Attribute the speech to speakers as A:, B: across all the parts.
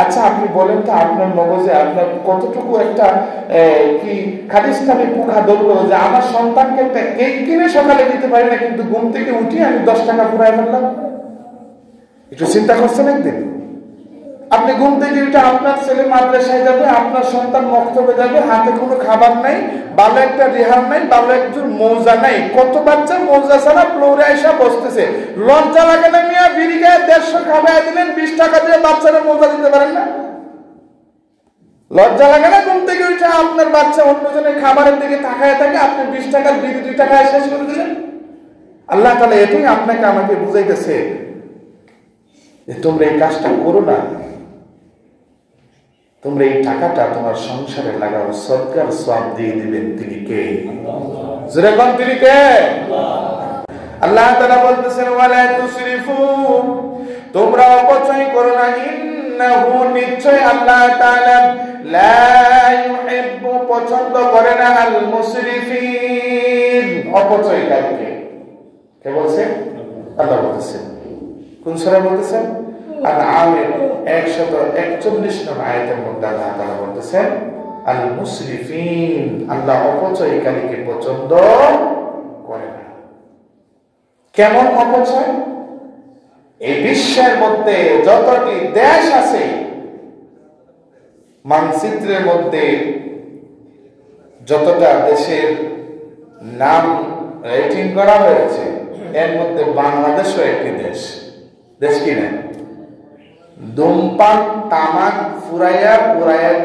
A: আচ্ছা আপনি বলেন তো, আপনার মগজে আপনার কতটুকু একটা কি খালিস্তানি পোকা ধরলো যে আমার সন্তানকে একটা কেক কিনে সকালে দিতে পারি না, কিন্তু ঘুম থেকে উঠি আমি 10 টাকা ফুরাই ফেললাম? একটু চিন্তা করছেন একদিন? আপনি ঘুম থেকে উঠে আপনার ছেলে মাদ্রাসায় যাবে, আপনার সন্তান মক্তবে যাবে, হাতে কোনো খাবার নাই, ভালো একটা রেহান নাই, ভালো একজন মৌজা নাই, কত বাচ্চা মৌজা ছাড়া ফ্লোরে এসে বসতেছে। লজ্জা লাগে না মিয়া? বিড়ি গায়ে 150 খাবার দিলেন, 20 টাকা দিয়ে বাচ্চারা মৌজা দিতে পারেন না? লজ্জা লাগে না? ঘুম থেকে উঠে আপনার বাচ্চা অন্যজনের খাবারের দিকে তাকায় থাকে, আপনি 20 টাকার বিড়ি 2 টাকায় শেষ করে দিলেন। আল্লাহ তাআলা এটাই আপনাকে আমাকে বুঝাইতেছে যে তোমরা এই কাজটা করো না, তোমরা এই টাকাটা তোমার সংসারে লাগাও, সরকার সওয়াব দিয়ে দিবেন। তিনি কে? জোরে কোন তিনি কে? আল্লাহ তাআলা বলতেছেন ওয়ালা তুসরিফু, তোমরা অপচয় করো না, ইন্নাহু নিশ্চয় আল্লাহ তাআলা লা ইউহিব্বু পছন্দ করে না আল মুসরিফিন, অপচয়কারীকে। কে বলছে? আল্লাহ বলতেছেন। কোন সূরা বলতেছেন? আল-আমির 141 নং আয়াতের মধ্যে আল্লাহ তাআলা বলতেছেন আল মুসরিফিন, আল্লাহ অপচয়কারীকে পছন্দ করে না। কেমন অপচয়? এই বিশ্বের মধ্যে যতটি দেশ আছে, মানচিত্রের মধ্যে যতটা দেশের নাম রেটিং করা হয়েছে, এর মধ্যে বাংলাদেশও একটি দেশ। দেশ কি না? ধূমপান তামাক পুরাইয়া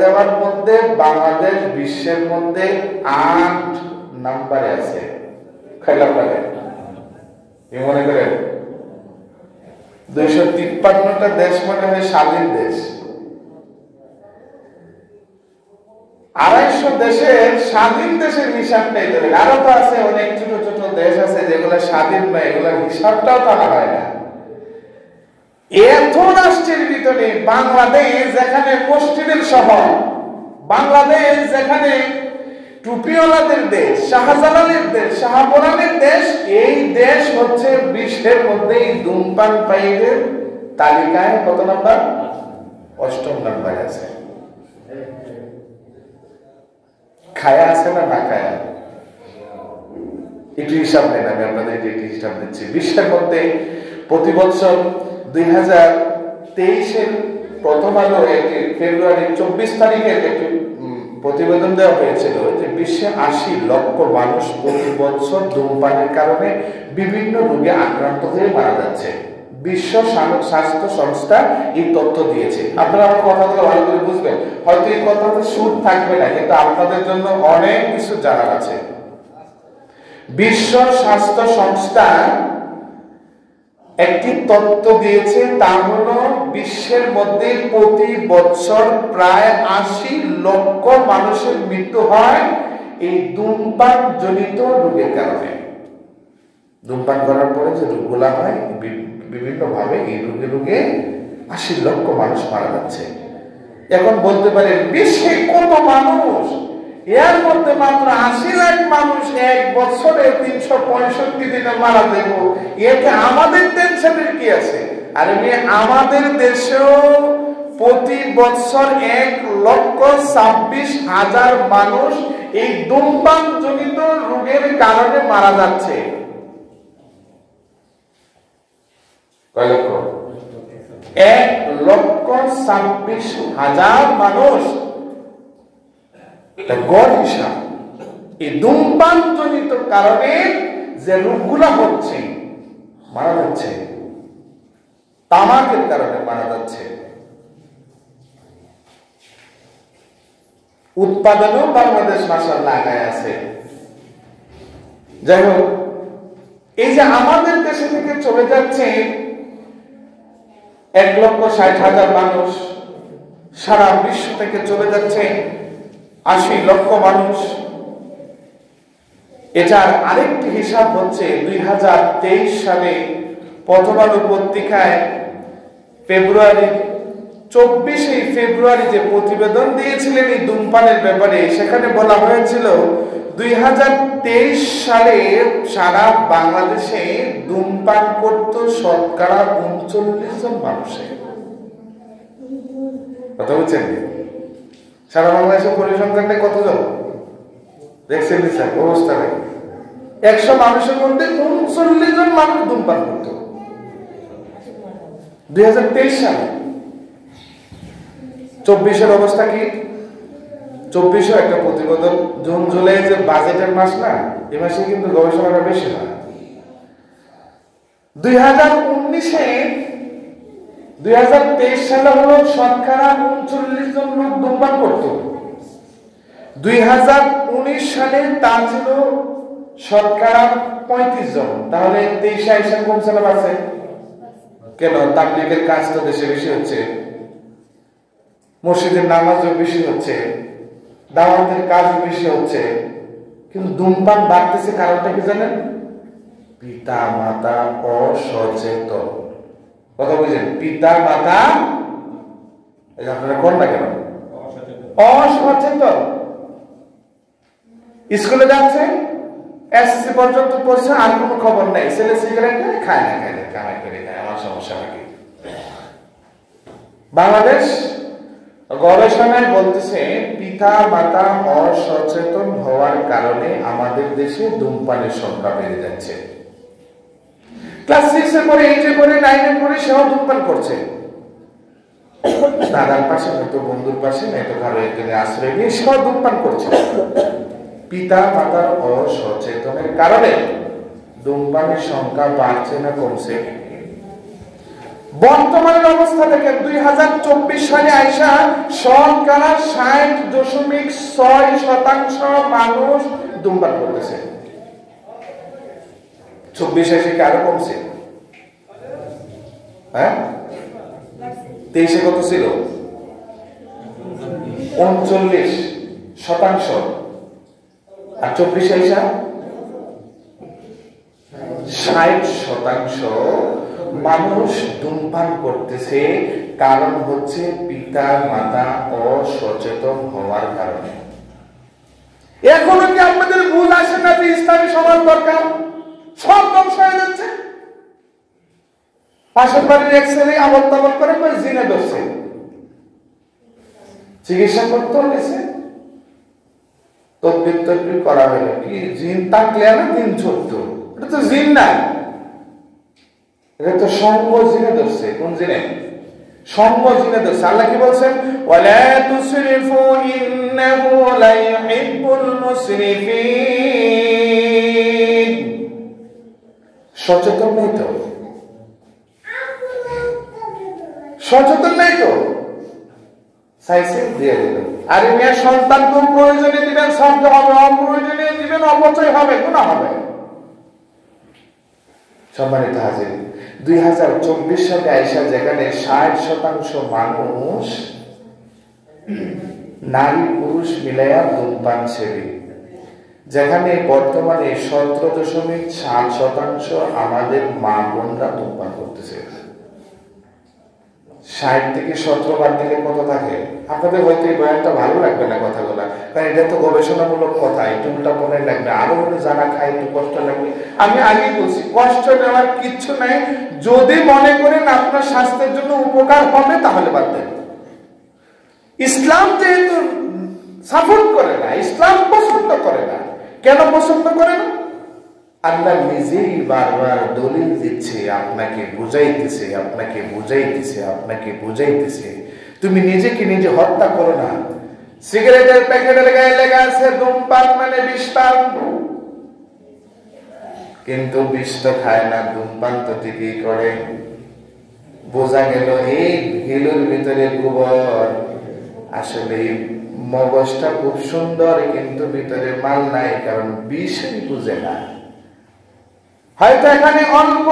A: দেওয়ার মধ্যে বাংলাদেশ বিশ্বের মধ্যে 8 নম্বরে আছে। খেয়াল করেন, কি মনে করেন? 253টা দেশ মনে হয় স্বাধীন দেশ। 250 দেশের স্বাধীন দেশের হিসাবটাই ধরেন। আরো তো আছে অনেক ছোট ছোট দেশ আছে যেগুলো স্বাধীন নয়, এগুলোর হিসাবটাও টানা হয় না। এত রাষ্ট্রের ভিতরে বাংলাদেশ যেখানে মসজিদের শহর, বাংলাদেশ যেখানে টুপিওয়ালাদের দেশ, শাহজালালের দেশ, শাহপরানের দেশ, এই দেশ হচ্ছে বিশ্বের মধ্যে ধূমপান পায়ীদের তালিকায় কত নাম্বার? 8ম নাম্বারে আছে। খায়া আছে না না খায়া? একটু হিসাব নেন, আমি আপনাদের একটু হিসাব দিচ্ছি। বিশ্বের মধ্যে প্রতি বছর 2023-এর প্রথম আলো ফেব্রুয়ারি 24 তারিখের একটি প্রতিবেদন দেওয়া হয়েছিল যে বিশ্বে 80 লক্ষ মানুষ প্রতি বছর ধূমপানের কারণে বিভিন্ন রোগে আক্রান্ত হয়ে মারা যাচ্ছে। বিশ্ব স্বাস্থ্য সংস্থা এই তথ্য দিয়েছে। আপনারা আমার কথাগুলো ভালো করে বুঝবেন। হয়তো এই কথাটা সুর থাকবে না, কিন্তু আপনাদের জন্য অনেক কিছু জানার আছে। বিশ্ব স্বাস্থ্য সংস্থা একটি তথ্য দিয়েছে, তা হলো বিশ্বের মধ্যে প্রতি বছর প্রায় 80 লক্ষ মানুষের মৃত্যু হয় এই ধূমপান জনিত রোগের কারণে। ধূমপান করার পরে যে রোগগুলা হয় বিভিন্ন ভাবে, এই রোগে 80 লক্ষ মানুষ মারা যাচ্ছে। এখন বলতে পারেন বিশ্বে কত মানুষ, এর মধ্যে মাত্র 80 লাখ মানুষ এক বছরে 365 দিনে মারা যাবে, এতে আমাদের টেনশনের কি আছে? আরে আমাদের দেশেও প্রতি বছর 1,26,000 মানুষ এই ধূমপান জনিত রোগের কারণে মারা যাচ্ছে। কয় লক্ষ? 1,26,000 মানুষ। গড় হিসাব। এই ধূমপান জনিত কারণে যে রোগগুলা হচ্ছে, মারা যাচ্ছে, তামাকের কারণে মারা যাচ্ছে। উৎপাদনও বাংলাদেশ মাশাআল্লাহ আগায় আছে। যাই হোক, এই যে আমাদের দেশে থেকে চলে যাচ্ছে 1,60,000 মানুষ, সারা বিশ্ব থেকে চলে যাচ্ছে 80 লক্ষ মানুষ। এটার আরেকটি হিসাব হচ্ছে 2023 সালে প্রথম আলো পত্রিকায় ফেব্রুয়ারি 24 ফেব্রুয়ারি যে প্রতিবেদন দিয়েছিলেন এই ধূমপানের ব্যাপারে, সেখানে বলা হয়েছিল 2023 সালে সারা বাংলাদেশে ধূমপান করত শতকরা 39 জন মানুষে। কথা বলছেন? সারা বাংলাদেশে পরিসংখ্যানটা কতজন দেখছেন? স্যার অবস্থা নেই। 100 মানুষের মধ্যে 39 জন মানুষ ধূমপান করত 2023 সালে। 24-এর অবস্থা কি? 24-ও একটা প্রতিবেদন, জুন জুলাই যে বাজেটের মাস না, এই মাসে কিন্তু গবেষণাটা বেশি হয়। 2023 সালে হলো শতকরা 39 জন লোক ধূমপান করত। 2019 সালে তা ছিল শতকরা 35 জন। তাহলে 23 কমছে না বাড়ছে? কেন? তাবলীগের কাজ তো দেশে বেশি হচ্ছে, মসজিদের নামাজও বেশি হচ্ছে, দাওয়াতের কাজও বেশি হচ্ছে, কিন্তু ধূমপান বাড়তেছে। কারণটা কি জানেন? পিতা মাতা অসচেতন। কথা বুঝলেন? পিতা মাতা আপনারা কোন না কেন? অসচেতন। স্কুলে যাচ্ছে, এসএসসি পর্যন্ত পড়ছে, আর কোনো খবর নাই। ছেলে সিগারেট খায় না, কামাই করে খায়, আমার সমস্যা নাকি? বাংলাদেশ গবেষণায় বলতেছে পিতা মাতা অসচেতন হওয়ার কারণে আমাদের দেশে ধূমপানের সংখ্যা বেড়ে যাচ্ছে। ক্লাস 6 এ পড়ে, 8 এ পড়ে, 9 এ পড়ে সেও ধূমপান করছে। দাদার পাশে নয়তো বন্ধুর পাশে নয়তো কারো একজনের আশ্রয় নিয়ে সেও ধূমপান করছে। পিতা মাতার অসচেতনের কারণে ধূমপানের সংখ্যা বাড়ছে না কমছে? বর্তমানের অবস্থা দেখেন, 2024 সালে আইসা শতকরা 60.6% মানুষ ধূমপান করতেছে। 24 এসে কি আরো কমছে? হ্যাঁ, 23-এ কত ছিল? 39%। আর 24-এ আইসা 60% মানুষ ধূমপান করতেছে। কারণ হচ্ছে পিতা মাতা অসচেতন হওয়ার কারণে। এখনো কি আপনাদের ভুল আসে না যে ইসলামী সমাজ দরকার? সব ধ্বংস হয়ে যাচ্ছে। পাশের বাড়ির এক ছেলে আবল তাবল করে জিনে ধরছে, চিকিৎসা করতে হয়েছে, তদবির করা হইল কি জিন থাকলে না দিন ছোট্ট, এটা তো জিন না, এটা তো সঙ্গ জিনে ধরছে। কোন জিনে? সঙ্গ জিনে ধরছে। আল্লাহ কি বলছেন? ওয়ালা তুসরিফু ইন্নাহু লা ইউহিব্বুল মুসরিফিন। সচেতন নেই তো, সচেতন নেই তো, চাইছে দিয়ে দিবেন। আর মেয়ের সন্তান কোন প্রয়োজনে দিবেন? সঙ্গে হবে, অপ্রয়োজনে দিবেন অপচয় হবে, গুনাহ হবে। সম্মানিত হাজির, 2024 সালে আইসা যেখানে 60% মানুষ নারী পুরুষ মিলাইয়া ধূমপান সেবী, যেখানে বর্তমানে 17.7% আমাদের মা বোনরা ধূমপান করতেছে। 60 থেকে 17 বাদ দিলে কত থাকে? আপনাদের হয়তো এই বয়ানটা ভালো লাগবে না কথাগুলা, কারণ এটা তো গবেষণামূলক কথা, একটু উল্টা পড়ে লাগবে, আরো হলে জানা খাই একটু কষ্ট লাগবে। আমি আগেই বলছি, কষ্ট নেওয়ার কিচ্ছু নাই। যদি মনে করেন আপনার স্বাস্থ্যের জন্য উপকার হবে তাহলে বাদ দেন। ইসলাম যেহেতু সাপোর্ট করে না, ইসলাম পছন্দ করে না। কেন পছন্দ করে না? আল্লাহ নিজেই বারবার দলিল দিচ্ছে, আপনাকে বুঝাইতেছে, আপনাকে বুঝাইতেছে, আপনাকে বুঝাইতেছে, তুমি নিজেকে নিজে হত্যা করো না। সিগারেটের প্যাকেটের গায়ে লেখা আছে ধূমপান মানে বিষপান, কিন্তু বিষ তো খায় না, ধূমপান তো ঠিকই করে। বোঝা গেল এই গিলুর ভিতরে গোবর, আসলে মগজটা খুব সুন্দর কিন্তু ভিতরে মাল নাই, কারণ বিষই বুঝে না। হয়তো এখানে অল্প,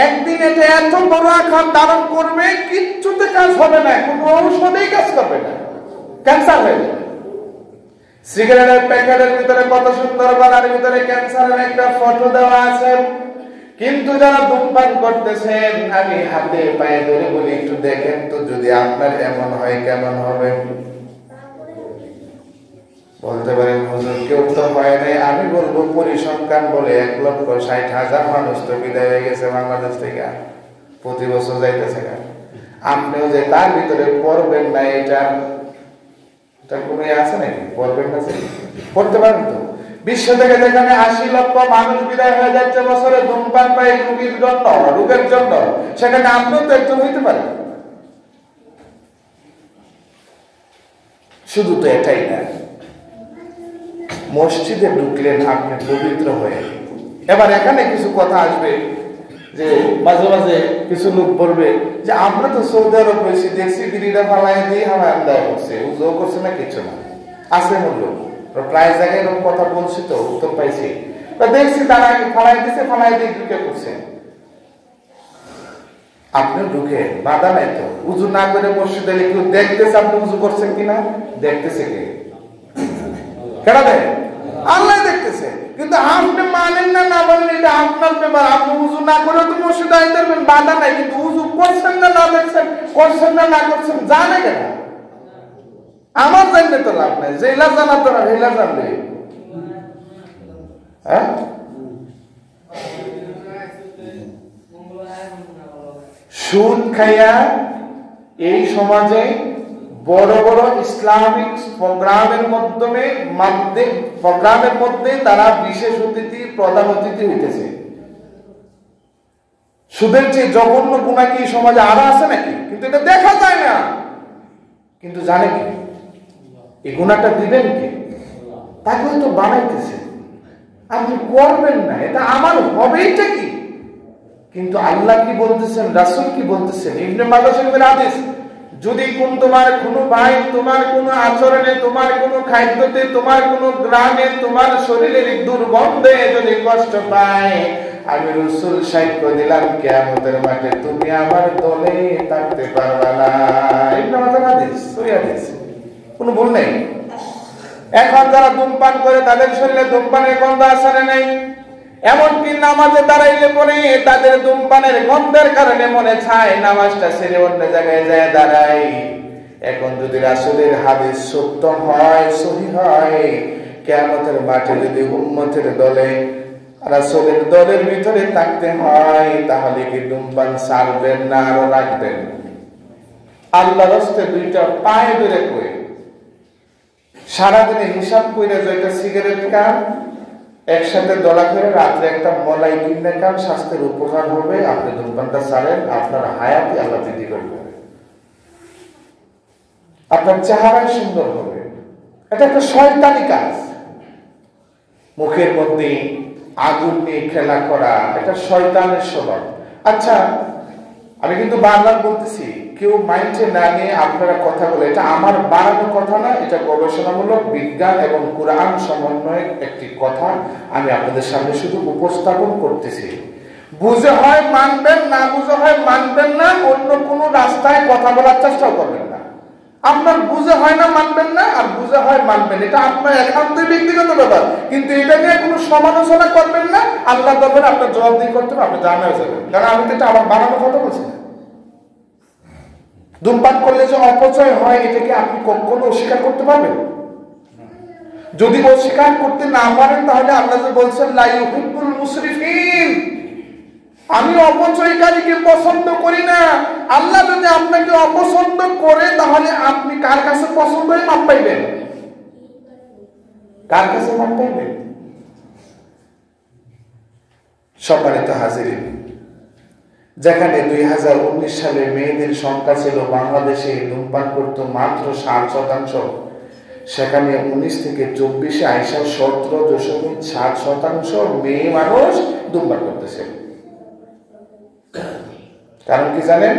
A: একদিন এটা এত বড় আকার ধারণ করবে, কিচ্ছুতে কাজ হবে না, কোনো ঔষধেই কাজ করবে না, ক্যান্সার হয়ে যাবে। সিগারেটের প্যাকেটের ভিতরে কত সুন্দর গলার ভিতরে ক্যান্সারের একটা ফটো দেওয়া আছে, কিন্তু যারা ধূমপান করতেছেন আমি হাতে পায়ে ধরে বলি একটু দেখেন তো, যদি আপনার এমন হয় কেমন হবে? বলতে পারেন হুজুর কেউ তো হয় নাই। আমি বলবো পরিসংখ্যান বলে 1,60,000 মানুষ তো বিদায় হয়ে গেছে বাংলাদেশ থেকে, প্রতি বছর যাইতেছে। আপনিও যে তার ভিতরে পড়বেন না, এটার কোনো আছে নাকি? পড়বেন না, পড়তে পারেন তো। বিশ্ব থেকে যেখানে 80 লক্ষ মানুষ বিদায় হয়ে যাচ্ছে বছরে ধূমপান পাই রোগের জন্য, সেখানে আপনিও তো একজন হইতে পারেন। শুধু তো এটাই না, মসজিদে ঢুকলেন আপনি পবিত্র হয়ে। এবার এখানে কিছু কথা আসবে যে মাঝে মাঝে কিছু লোক বলবে যে আমরা তো সৌদি আরব হয়েছি, দেখছি বিড়িটা ফালাই দিয়ে হাওয়ায় আন্দায় করছে, উজো করছে না, কিছু না। আছে মূল্য প্রায় জায়গায় এরকম কথা বলছি, তো উত্তর পাইছি, দেখছি তারা ফালাই দিচ্ছে, ফালাই দিয়ে ঢুকে করছে। আপনি ঢুকে বাধা নাই তো, উজু না করে মসজিদে কেউ দেখতেছে আপনি উজু করছেন কিনা? দেখতেছে কে? কেনা দেয়? আল্লাহ দেখতেছে। কিন্তু আপনি মানেন না, না বলেন এটা আপনার ব্যাপার। আপনি উজু না করে তো মসজিদে আইতে পারবেন, বাধা নাই। কিন্তু উজু করছেন না, না দেখছেন, করছেন না, না করছেন, জানে কেন? আমার জানলে তো লাভ নাই, যেলা জানা তো না, হেলা জানলে। হ্যাঁ, সুদ খাইয়া এই সমাজে বড় বড় ইসলামিক প্রোগ্রামের মধ্যে তারা বিশেষ অতিথি, প্রধান অতিথি হইতেছে। সুদের চেয়ে জঘন্য গুনাহ কি সমাজে আরো আছে নাকি? কিন্তু এটা দেখা যায় না। কিন্তু জানে কি এই গুনাহটা দিবেন কে? তাকে তো বানাইতেছে, আপনি করবেন না, এটা আমার হবেইটা কি? কিন্তু আল্লাহ কি বলতেছেন, রাসূল কি বলতেছেন? ইবনে মাজাহ শরীফের হাদিস, যদি তোমার কোনো ভাই তোমার কোনো আচরণে, তোমার কোনো খাদ্যতে, তোমার কোনো গ্রামে, তোমার শরীরের দুর্গন্ধে যদি কষ্ট পায়, আমি রাসূল সাক্ষ্য দিলাম কিয়ামতের মাঠে তুমি আমার দলে থাকতে পারবে না। ইবনে মাজাহ হাদিস, সহিহ হাদিস, কোনো ভুল নেই। এখন যারা ধূমপান করে তাদের শরীরে ধূমপানের গন্ধ আসে না নাই? এমনকি নামাজে দাঁড়াইলে পরে তাদের ধূমপানের গন্ধের কারণে মনে চায় নামাজটা ছেড়ে অন্য জায়গায় যায় দাঁড়াই। এখন যদি রাসূলের হাদিস সত্য হয়, সহিহ হয়, কিয়ামতের মাঠে যদি উম্মতের দলে, রাসূলের দলের ভিতরে থাকতে হয়, তাহলে কি ধূমপান ছাড়বেন না আরো রাখবেন? আল্লাহর রাস্তায় দুইটা পায়ে ধরে কই সারাদিনে হিসাব করে যেটা সিগারেট খান, একসাথে দলা করে রাত্রে একটা মলাই কিনে খান, স্বাস্থ্যের উপকার হবে। আপনি ধূমপানটা ছাড়েন, আপনার হায়াতে আল্লাহ বৃদ্ধি করবে, আপনার চেহারাই সুন্দর হবে। এটা একটা শয়তানি কাজ। মুখের মধ্যে আগুন নিয়ে খেলা করা, এটা শয়তানের স্বভাব। আচ্ছা, আমি কিন্তু বারবার বলতেছি, কেউ মাইন্ডে না নিয়ে আপনারা কথা বলে, এটা আমার বানানো কথা না, এটা গবেষণামূলক বিজ্ঞান এবং কোরআন সমন্বয়ের একটি কথা আমি আপনাদের সামনে শুধু উপস্থাপন করতেছি। বুঝে হয় মানবেন, না বুঝে হয় মানবেন না, অন্য কোনো রাস্তায় কথা বলার চেষ্টাও করবেন না। আপনার বুঝে হয় না মানবেন না, আর বুঝে হয় মানবেন, এটা আপনার একান্তই ব্যক্তিগত ব্যাপার। কিন্তু এটা নিয়ে কোনো সমালোচনা করবেন না। আল্লাহর ব্যাপারে আপনার জবাবদিহি করতে হবে, আপনি জানা হয়ে যাবেন। কারণ আমি তো এটা আমার বানানো কথা বলছি না। ধূমপান করলে যে অপচয় হয়, এটাকে আপনি কখনো অস্বীকার করতে পারবেন? যদি অস্বীকার করতে না পারেন, তাহলে আল্লাহ যে বলছেন লা ইউহিব্বুল মুসরিফিন, আমি অপচয়কারীকে পছন্দ করি না। আল্লাহ যদি আপনাকে অপছন্দ করে, তাহলে আপনি কার কাছে পছন্দ হয়ে মাপ পাইবেন? কার কাছে মাপ পাইবেন? সম্মানিত হাজিরিন, যেখানে 2019 সালে মেয়েদের সংখ্যা ছিল বাংলাদেশে ধূমপান করত মাত্র 7%, সেখানে 19 থেকে 24-এ আইসা 17.7% মেয়ে মানুষ ধূমপান করতেছে। কারণ কি জানেন?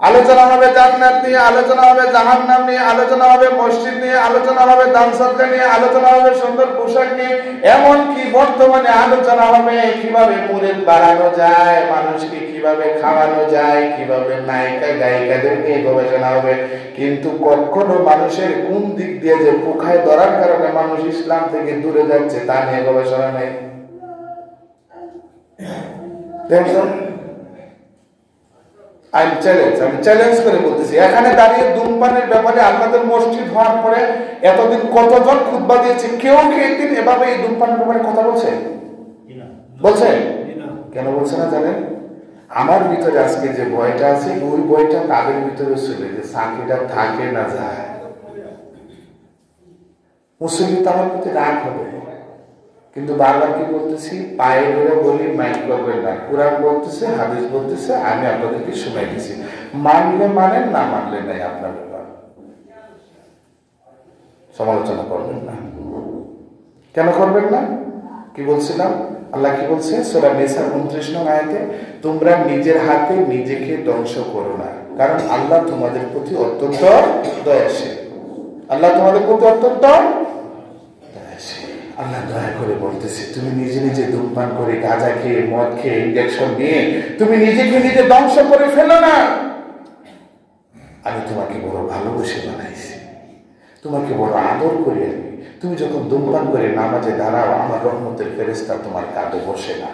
A: আলোচনা হবে জান্নাত নিয়ে, আলোচনা হবে জাহান্নাম নিয়ে, আলোচনা হবে মসজিদ নিয়ে, আলোচনা হবে দান সদকা নিয়ে, আলোচনা হবে সুন্দর পোশাক নিয়ে, এমনকি বর্তমানে আলোচনা হবে কিভাবে মুরিদ বাড়ানো যায়, মানুষকে কিভাবে খাওয়ানো যায়, কিভাবে নায়িকা গায়িকাদের নিয়ে গবেষণা হবে। কিন্তু কখনো মানুষের কোন দিক দিয়ে যে পোখায় ধরার কারণে মানুষ ইসলাম থেকে দূরে যাচ্ছে তা নিয়ে গবেষণা নেই। দেখুন, আমি চ্যালেঞ্জ করে বলতেছি, এখানে দাঁড়িয়ে ধূমপানের ব্যাপারে আপনাদের মসজিদ হওয়ার পরে এতদিন কতজন খুতবা দিয়েছে, কেউ কি একদিন এভাবে এই ধূমপানের ব্যাপারে কথা বলছে? বলছে? কেন বলছে না জানেন? আমার ভিতরে আজকে যে ভয়টা আছে ওই ভয়টা তাদের ভিতরে ছিল যে চাকরিটা থাকে না যায়। মুসলিম তো আমার প্রতি রাগ হবে, কিন্তু বারবার কি বলতেছি, পায়ে ধরে বলি মাইন্ড করবেন না। কোরআন বলতেছে, হাদিস বলতেছে, আমি আপনাদেরকে শুনাই দিছি, মানলে মানেন, না মানলে নাই, আপনার ব্যাপার। সমালোচনা করবেন না। কেন করবেন না? কি বলছিলাম? আল্লাহ কি বলছে সূরা নিসা 29 নং আয়াতে, তোমরা নিজের হাতে নিজেকে ধ্বংস করো না, কারণ আল্লাহ তোমাদের প্রতি অত্যন্ত দয়াশীল। আল্লাহ তোমাদের প্রতি অত্যন্ত দয়াশীল। আল্লাহ দয়া করে বলতেছে, তুমি নিজে নিজে ধূমপান করে, গাঁজা খেয়ে, মদ খেয়ে, ইনজেকশন নিয়ে তুমি নিজেকে নিজে ধ্বংস করে ফেলো না। আমি তোমাকে বড় ভালোবেসে বানাইছি, তোমাকে বড় আদর করে। তুমি যখন ধূমপান করে নামাজে দাঁড়াও, আমার রহমতের ফেরেশতা তোমার কাঁধে বসে না,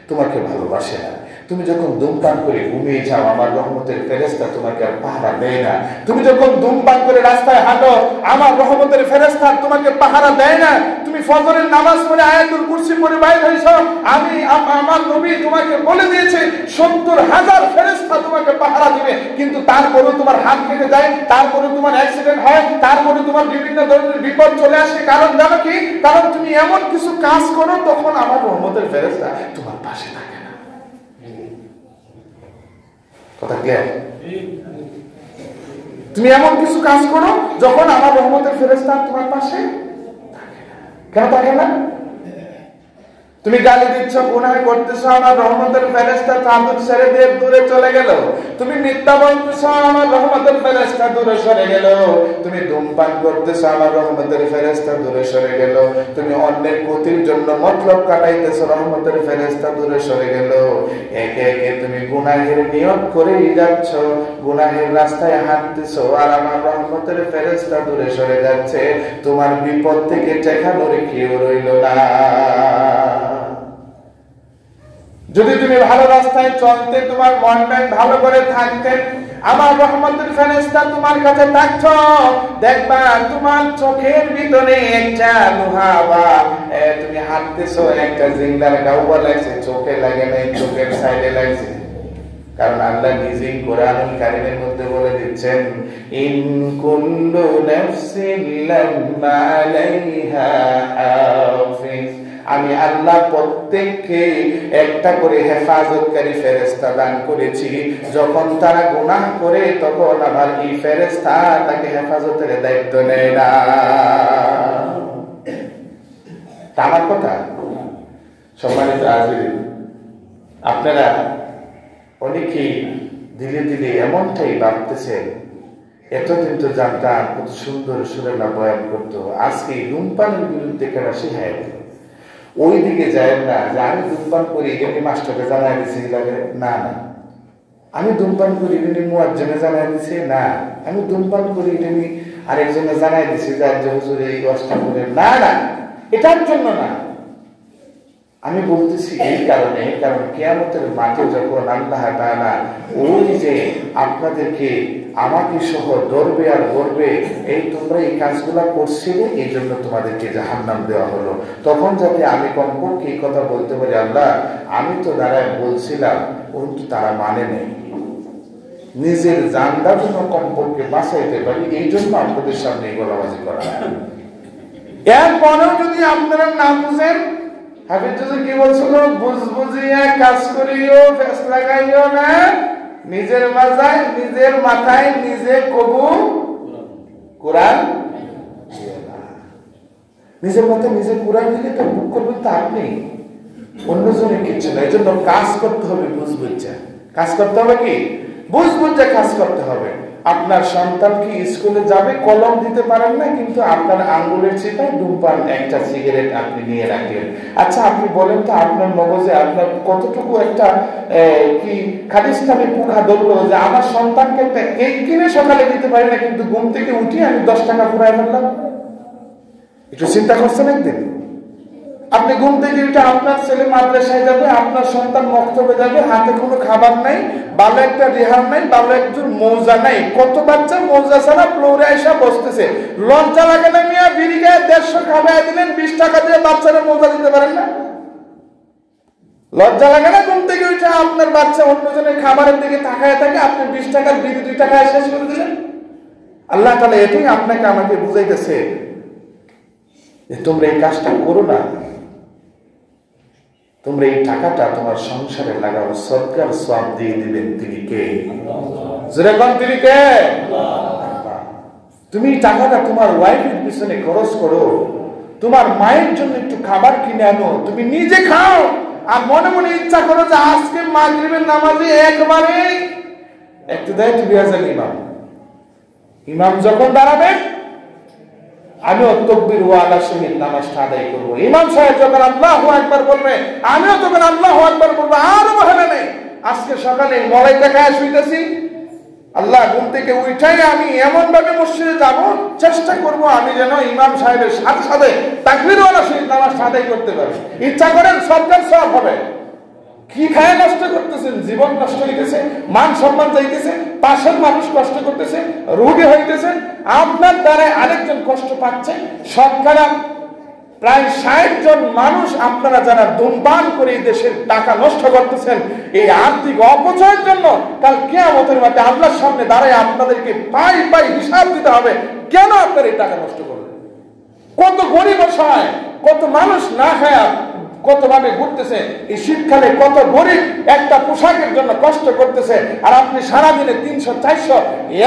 A: তোমাকে ভালোবাসে না। তুমি যখন ধূমপান করে ঘুমিয়ে যাও, আমার রহমতের ফেরেশতা তোমাকে আর পাহারা দেয় না। তুমি যখন ধূমপান করে রাস্তায় হাঁটো, আমার রহমতের ফেরেশতা তোমাকে পাহারা দেয় না। তুমি ফজরের নামাজ পড়ে আয়াতুল কুরসি পড়ে বাইর হইছো, আমার নবী তোমাকে বলে দিয়েছে 70,000 ফেরেশতা তোমাকে পাহারা দিবে, কিন্তু তারপরেও তোমার হাত কেটে যায়, তারপরে তোমার অ্যাক্সিডেন্ট হয়, তারপরে তোমার বিভিন্ন ধরনের বিপদ চলে আসে। কারণ জানো কি? কারণ তুমি এমন কিছু কাজ করো তখন আমার রহমতের ফেরেশতা তোমার পাশে থাকে না। কথা ক্লিয়ার? তুমি এমন কিছু কাজ করো যখন আমার রহমতের ফেরেশতা তোমার পাশে থাকে না। কেন থাকে না? তুমি গালি দিচ্ছ, গুনাহ করতেছো, আমার রহমতের ফেরেশতা চাদর ছেড়ে দিয়ে দূরে চলে গেল। তুমি মিথ্যা বলতেছো, আমার রহমতের ফেরেশতা দূরে সরে গেল। তুমি ধূমপান করতেছো, আমার রহমতের ফেরেশতা দূরে সরে গেল। তুমি অন্যের ক্ষতির জন্য মতলব কাটাইতেছো, রহমতের ফেরেশতা দূরে সরে গেল। একে একে তুমি গুনাহের নিয়ত করেই যাচ্ছ, গুনাহের রাস্তায় হাঁটতেছো, আর আমার রহমতের ফেরেশতা দূরে সরে যাচ্ছে। তোমার বিপদ থেকে ঠেকানোর কেউ রইল না। যদি তুমি ভালো রাস্তায় চলতে, তোমার মনটা ভালো করে থাকতেন, আমার রহমতের ফেরেশতা তোমার কাছে থাকতো, দেখবা তোমার চোখের ভিতরে একটা লোহা বা তুমি হাঁটতেছো, একটা জিন্দার গাউবা লাগছে, চোখে লাগে নাই, চোখের সাইডে লাগছে। কারণ আল্লাহ নিজেই কোরআনুল কারীমের মধ্যে বলে দিচ্ছেন, ইন কুল্লু নাফসিন লাম্মা আলাইহা হাফিজ। আমি আল্লাহ প্রত্যেককে একটা করে হেফাজতকারী ফেরেশতা দান করেছি। যখন তারা গুনাহ করে তখন আমার এই ফেরেশতা তাকে হেফাজতের দায়িত্ব নেয় না। আমার কথা সম্মানিত হাজির, আপনারা অনেকেই ধীরে ধীরে এমনটাই ভাবতেছেন, এতদিন তো জানতাম কত সুন্দর সুরেলা বয়ান করতো, আজকে ধূমপানের বিরুদ্ধে কেন শিখায় ওই দিকে যায় না যে আমি ধূমপান করি এমনি মাস্টারকে জানাই দিছি না, না আমি ধূমপান করি এমনি মুয়াজ্জিনে জানাই দিছি না, আমি ধূমপান করি এমনি আরেকজনে জানাই দিছি যে আজ হুজুর এই অবস্থা করে না, না এটার জন্য না। আমি বলতেছি এই কারণে, কারণ কিয়ামতের মাঠে যখন আল্লাহ তাআলা ওই যে আপনাদেরকে আমাকে সহ ধরবে আর বলবে, এই তোমরা এই কাজগুলা করছিলে, এই জন্য তোমাদেরকে জাহান্নাম দেওয়া হলো, তখন যাতে আমি কমপক্ষে এই কথা বলতে পারি, আল্লাহ আমি তো দাঁড়ায় বলছিলাম, কিন্তু তারা মানে নেই, নিজের জানটা জন্য কমপক্ষে বাঁচাইতে পারি, এই জন্য আপনাদের সামনে গলাবাজি করা। এরপরেও যদি আপনারা না বুঝেন, হাফিজ কি বলছিল, বুঝবুঝিয়া কাজ করিও, ফেস লাগাইও না, নিজের মাথায় নিজে কবু কোরআন, নিজের মাথায় নিজে কোরআন দিলে তো বুক করবেন তো আপনি, অন্যজনের কিছু না। এই জন্য কাজ করতে হবে বুঝবুঝা, কাজ করতে হবে কি বুঝবুঝা কাজ করতে হবে। আপনার সন্তান কি স্কুলে যাবে, কলম দিতে পারেন না, কিন্তু আপনার আঙ্গুলের চিপায় ধূমপান একটা সিগারেট আপনি নিয়ে রাখলেন। আচ্ছা আপনি বলেন তো, আপনার মগজে আপনার কতটুকু একটা কি খালিস্তানি পোকা ধরলো যে আমার সন্তানকে একটা কেক কিনে সকালে দিতে পারি না, কিন্তু ঘুম থেকে উঠি আমি 10 টাকা ফুরাই ফেললাম। একটু চিন্তা করছেন একদিন? আপনি ঘুম থেকে উঠে আপনার ছেলে মাদ্রাসায় যাবে, আপনার সন্তান মক্তবে যাবে, হাতে কোনো খাবার নাই, ভালো একটা রেহান নাই, ভালো একজন মৌজা নাই। কত বাচ্চা মৌজা ছাড়া ফ্লোরে এসে বসতেছে, লজ্জা লাগে না মিয়া? বিড়ি গায়ে 150 খাওয়াই দিলেন, 20 টাকা দিয়ে বাচ্চারা মৌজা দিতে পারেন না? লজ্জা লাগে না ঘুম থেকে উঠে আপনার বাচ্চা অন্যজনের খাবারের দিকে তাকায় থাকে, আপনি 20 টাকার বিড়ি 2 টাকায় শেষ করে দিলেন? আল্লাহ তাআলা এটাই আপনাকে আমাকে বুঝাইতেছে যে তোমরা এই কাজটা করো না। তোমরা এই টাকাটা তোমার সংসারে লাগাও, সদকার সওয়াব দিয়ে দিবেন তিনি কে? জোরে কোন তিনি কে? তুমি টাকাটা তোমার ওয়াইফের পিছনে খরচ করো, তোমার মায়ের জন্য একটু খাবার কিনে আনো, তুমি নিজে খাও, আর মনে মনে ইচ্ছা করো যে আজকে মাগরিবের নামাজে একবারে একটু দেয় তুমি ইমাম যখন দাঁড়াবেন আমিও তাকবীর ওয়ালা সহিত নামাজটা আদায় করবো। ইমাম সাহেব যখন আল্লাহু আকবার বলবে আমিও তখন আল্লাহু আকবার বলবো। আর বহানা নেই। আজকে সকালে মলাইটা খায় শুইতেছি, আল্লাহ ঘুম থেকে উঠাই আমি এমন ভাবে মসজিদে যাব, চেষ্টা করব আমি যেন ইমাম সাহেবের সাথে সাথে তাকবীর ওয়ালা সহিত নামাজটা আদায় করতে পারি। ইচ্ছা করেন সদকার সওয়াব হবে। কি খায় নষ্ট করতেছেন? জীবন নষ্ট হইতেছে, মান সম্মান যাইতেছে, পাশের মানুষ কষ্ট করতেছে, রোগী হইতেছে, আপনার দ্বারা আরেকজন কষ্ট পাচ্ছে। শতকরা প্রায় 60 জন মানুষ আপনারা যারা ধূমপান করে এই দেশের টাকা নষ্ট করতেছেন, এই আর্থিক অপচয়ের জন্য কাল কিয়ামতের মাঠে আল্লাহর সামনে দাঁড়ায় আপনাদেরকে পাই পাই হিসাব দিতে হবে কেন আপনারা এই টাকা নষ্ট করলেন। কত গরিব অসহায়, কত মানুষ না খায়া কত ভাবে ঘুরতেছে, এই শীতকালে কত গরিব একটা পোশাকের জন্য কষ্ট করতেছে, আর আপনি সারাদিনে 300-400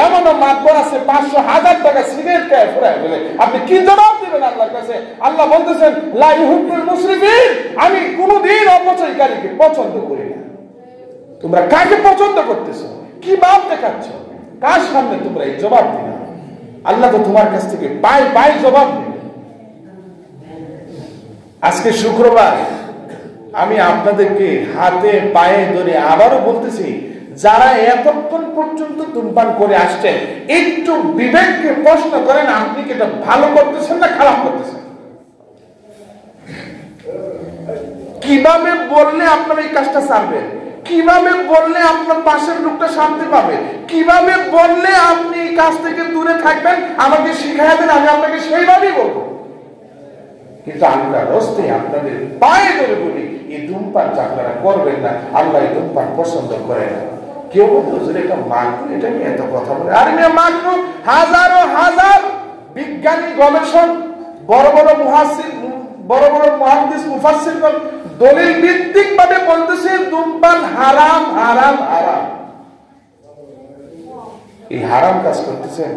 A: এমনও মাতবর আছে 500-1000 টাকা সিগারেট খেয়ে ফুরায় ফেলে। আপনি কি জবাব দিবেন আল্লাহর কাছে? আল্লাহ বলতেছেন লা ইউহিব্বুল মুসরিফিন, আমি কোনদিন অপচয়কারীকে পছন্দ করি না। তোমরা কাকে পছন্দ করতেছো? কি ভাব দেখাচ্ছ? কার সামনে তোমরা এই জবাব দিবে? আল্লাহ তো তোমার কাছ থেকে পাই পাই জবাব দিবে। আজকে শুক্রবার, আমি আপনাদেরকে হাতে পায়ে ধরে আবারও বলতেছি, যারা এতক্ষণ পর্যন্ত ধূমপান করে আসছেন একটু বিবেককে প্রশ্ন করেন, আপনি কি এটা ভালো করতেছেন না খারাপ করতেছেন? কিভাবে বললে আপনার এই কাজটা ছাড়বেন? কিভাবে বললে আপনার পাশের লোকটা শান্তি পাবে? কিভাবে বললে আপনি এই কাজ থেকে দূরে থাকবেন? আমাকে শিখাইয়া দেন, আমি আপনাকে সেইভাবেই বলবো। কিন্তু আল্লাহ রস্তে আপনাদের পায়ে ধরে বলি, এই ধূমপান আপনারা করবেন না। আল্লাহ এই ধূমপান পছন্দ করে না। কেউ বলতো এটা মাকরু, এটা নিয়ে এত কথা বলে। আরে মেয়ে মাকরু, হাজারো হাজার বিজ্ঞানী গবেষক, বড় বড় মুহাসসির, বড় বড় মুহাদ্দিস মুফাসসিরগণ দলিল ভিত্তিক ভাবে বলতেছে ধূমপান হারাম হারাম হারাম। এই হারাম কাজ করতেছেন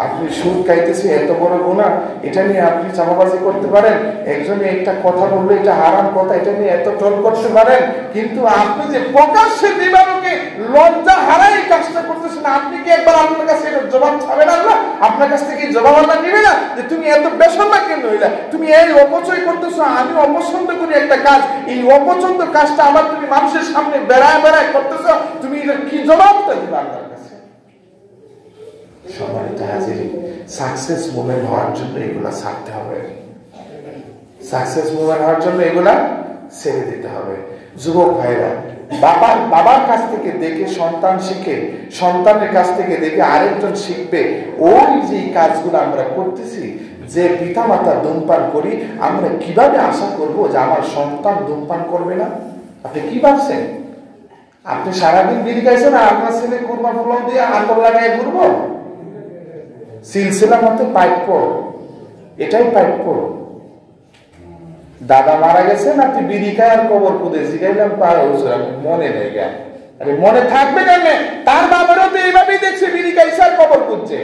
A: আপনি, সুদ খাইতেছে এত বড় গুনাহ, এটা নিয়ে আপনি চাপাবাজি করতে পারেন। একজনে একটা কথা বললো এটা হারাম কথা, এটা নিয়ে এত ট্রল করতে পারেন, কিন্তু আপনি যে প্রকাশ্যে দিবালোকে লজ্জা হারাই কাজটা করতেছেন, আপনি কি একবার আপনার কাছে এটা জবাব চাবেন? আল্লাহ আপনার কাছ থেকে জবাব আল্লাহ নিবে না যে তুমি এত বেশরম কেন হইলা, তুমি এই অপচয় করতেছো। আমি অপছন্দ করি একটা কাজ, এই অপছন্দ কাজটা আমার তুমি মানুষের সামনে বেড়ায় বেড়ায় করতেছো, তুমি এটা কি জবাবটা দিবে আল্লাহর কাছে? সম্মানিত হাজিরিন, সাকসেস মুভমেন্ট হওয়ার জন্য এগুলা ছাড়তে হবে। সাকসেস মুভমেন্ট হওয়ার জন্য এগুলা ছেড়ে দিতে হবে। যুবক ভাইরা, বাবার কাছ থেকে দেখে সন্তান শিখে, সন্তানের কাছ থেকে দেখে আরেকজন শিখবে। ওই যে কাজগুলো আমরা করতেছি, যে পিতামাতা ধূমপান করি, আমরা কিভাবে আশা করব যে আমার সন্তান ধূমপান করবে না? আপনি কি ভাবছেন? আপনি সারাদিন বিড়ি খাইছেন আর আপনার ছেলে কুরমা ফুলন দিয়ে আতর লাগাই ঘুরবো? সিলসিলা মতো পাইপ, এটাই পাইপ। দাদা মারা গেছে না, তুই বিড়ি খায় আর কবর খুদে জিগাইলাম মনে নেই গা। আরে মনে থাকবে কেন? তার বাবারও তো এইভাবেই দেখছে বিড়ি খাইছে আর কবর খুঁজছে,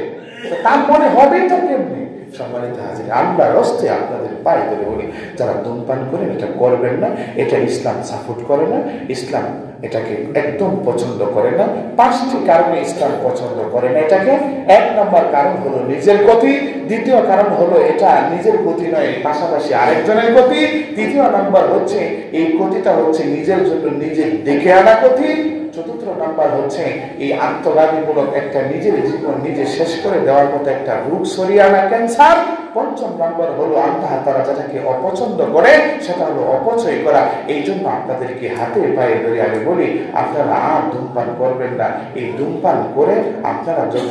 A: তার মনে হবেই তো কেমনি? সম্মানিত হাজির, আল্লাহর রাস্তে আপনাদের পায়ে ধরে বলি, যারা ধূমপান করেন এটা করবেন না। এটা ইসলাম সাপোর্ট করে না, ইসলাম এটাকে একদম পছন্দ করে না। 5টি কারণে ইসলাম পছন্দ করে না এটাকে। 1 নম্বর কারণ হলো নিজের ক্ষতি, দ্বিতীয় কারণ হলো এটা নিজের ক্ষতি নয়, পাশাপাশি আরেকজনের ক্ষতি, তৃতীয় নম্বর হচ্ছে এই ক্ষতিটা হচ্ছে নিজের জন্য নিজে দেখে আনা ক্ষতি, চতুর্থ নাম্বার হচ্ছে এই আত্মঘাতীমূলক একটা নিজের জীবন নিজে শেষ করে দেওয়ার মতো একটা রোগ সরিয়ে আনা ক্যান্সার। পঞ্চম নাম্বার হলো আল্লাহ তাআলা যেটাকে অপছন্দ করে সেটা হলো অপচয় করা। এই জন্য আপনাদেরকে হাতে পায়ে ধরে আমি বলি, আপনারা আর ধূমপান করবেন না। এই ধূমপান করে আপনারা যত